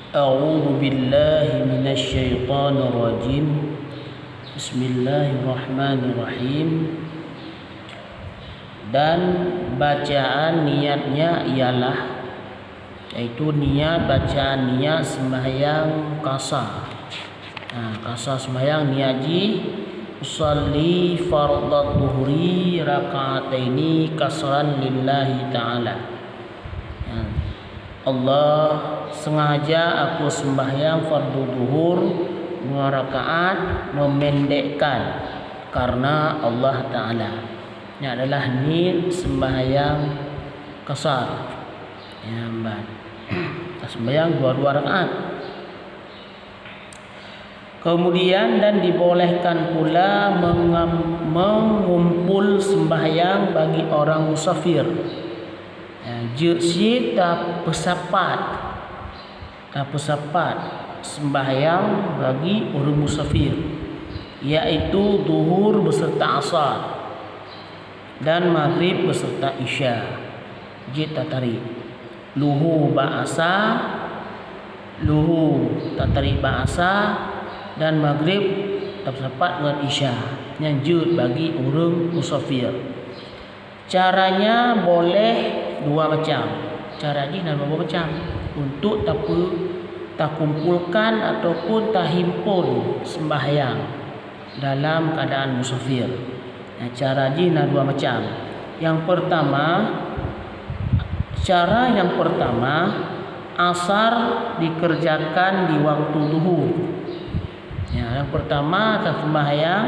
A'udzu billahi minasy syaithanir rajim. Bismillahirrahmanirrahim. Dan bacaan niatnya ialah, yaitu bacaan niat sembahyang qasa. Qasa sembahyang niaji usolli fardhu dhuhri raka'ataini kasran lillahi ta'ala. Allah, sengaja aku sembahyang fardu zuhur 2 rakaat memendekkan karena Allah Ta'ala. Ini adalah niat sembahyang qasar. Sembahyang 2 rakaat. Kemudian dan dibolehkan pula mengumpul sembahyang bagi orang musafir. Jeksi tak pesapat sembahyang bagi orang musafir, yaitu zuhur beserta asar dan maghrib beserta isya. Jita tarik luhu tatari ba'asa dan maghrib tersepat dengan isya. Nyanjut bagi orang musafir. Caranya boleh 2 macam. Cara ni ada 2 macam. Untuk tak kumpulkan ataupun tak himpun sembahyang dalam keadaan musafir. Cara ni ada 2 macam. Cara yang pertama, asar dikerjakan di waktu zuhur. Yang pertama sembahyang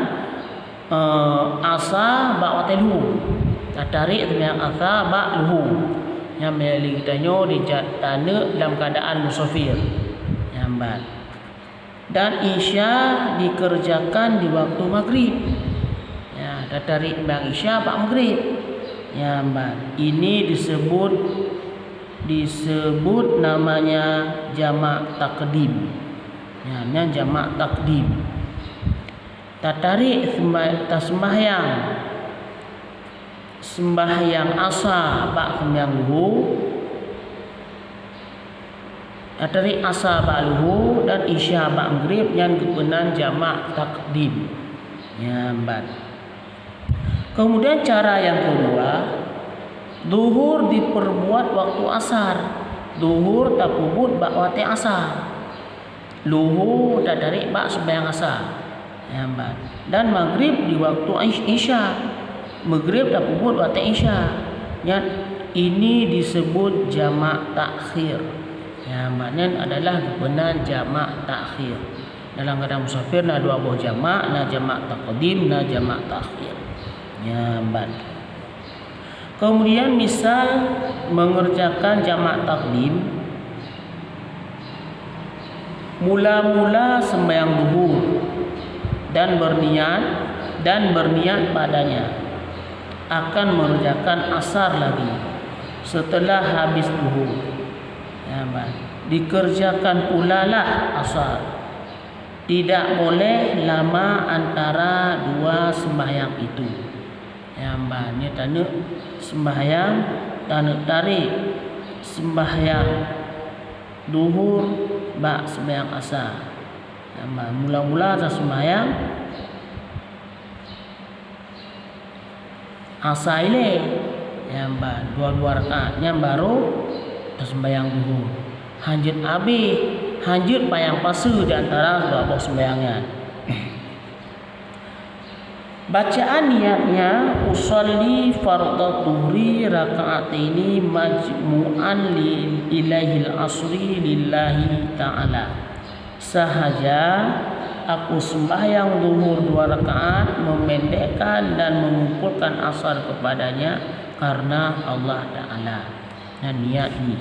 asar ba'da luhur. Tarik sembahyang asar ba'da luhur. Yang meli kitanya di tanah dalam keadaan musafir. Dan isya dikerjakan di waktu maghrib. Tarik sembahyang isya ba'da maghrib. Ini disebut namanya jamak takdim. Jamak takdim. Tarik sembahyang asar ba'da sembahyang zuhur. Tarik asar ba'da zuhur dan isya ba'da maghrib yang kebenaran jamak takdim. Kemudian cara yang kedua, zuhur diperbuat waktu asar. Zuhur tak pubut ba'da waktu asar. Luhur tak tarik ba'da sembahyang asar. Dan maghrib di waktu isya. Maghrib tak pubut waktu isya. Ini disebut jamak takhir. Maknanya adalah kebenaran jamak takhir. Dalam keadaan musafir ada 2 buah jamak, jamak taqdim, jamak takhir. Kemudian misal mengerjakan jamak takdim, mula-mula sembahyang zuhur dan berniat padanya akan mengerjakan asar lagi setelah habis zuhur. Dikerjakan pula lah asar. Tidak boleh lama antara 2 sembahyang itu. Ini tanda sembahyang tarik sembahyang zuhur ba'da sembahyang asar. Mula-mula sembahyang asar ini 2 rakaat yang baru sembahyang zuhur. Hanjut bayang pasu di antara 2 buah sembahyangnya. Bacaan niatnya usolli fardhu dhuhri raka'ataini majmu'an ilahil asri lillahi ta'ala. Sahaja aku sembahyang zuhur 2 rakaat memendekkan dan mengumpulkan asar kepadanya karena Allah Ta'ala. Niat ini.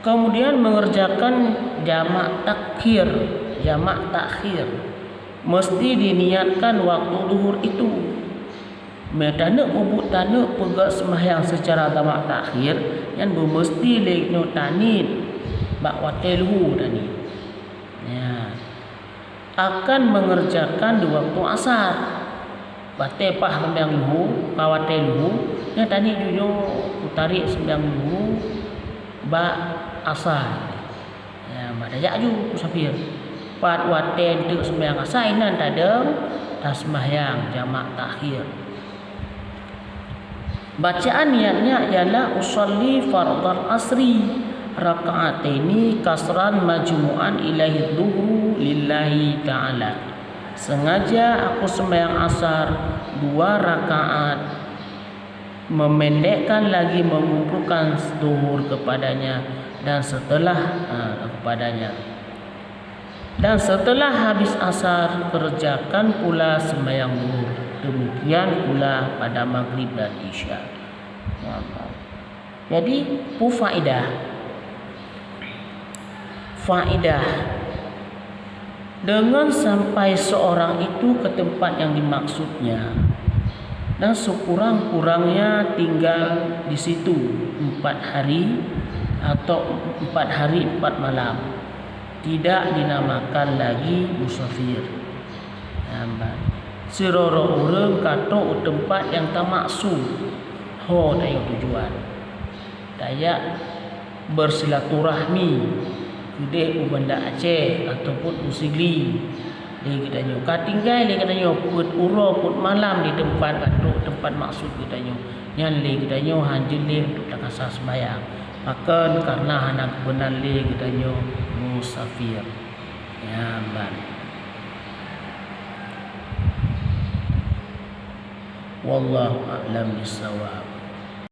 Kemudian mengerjakan jamak takhir. Mesti diniatkan waktu zuhur itu. Metana ubut tanuk pegak sembahyang secara jamak takhir yang mesti lekno tanit bak watelhu tani. Akan mengerjakan di waktu asar. Batepah sembahyang zuhur, kawatelhu, tani jujo tarik sembahyang zuhur bak asar. Dayak ju musafir. Pat waten tu sembahyang asar inan tadeng tas sembahyang jamak takhir. Bacaan niatnya ialah usolli fardal asri raka'ataini kasran majmu'an ilahi dhuhru lillahi ta'ala. Sengaja aku sembahyang asar 2 rakaat, memendekkan lagi mengumpulkan zuhur kepadanya dan setelah habis asar kerjakan pula sembahyang zuhur. Demikian pula pada maghrib dan isya. Jadi faedah dengan sampai seorang itu ke tempat yang dimaksudnya dan sekurang-kurangnya tinggal di situ 4 hari atau 4 hari 4 malam, tidak dinamakan lagi musafir. Seroro orang kata tempat yang tak maksud, dayak tujuan, dayak bersilaturahmi gede benda Aceh ataupun Usigli. Dia katanya katinggal dia katanya put uro put malam di tempat maksud katanya. Yang le katanya hanjil le untuk takasa sembahyang. Maka karena anak benar le katanya musafir. Ya ban. Wallahu a'lam bissawab.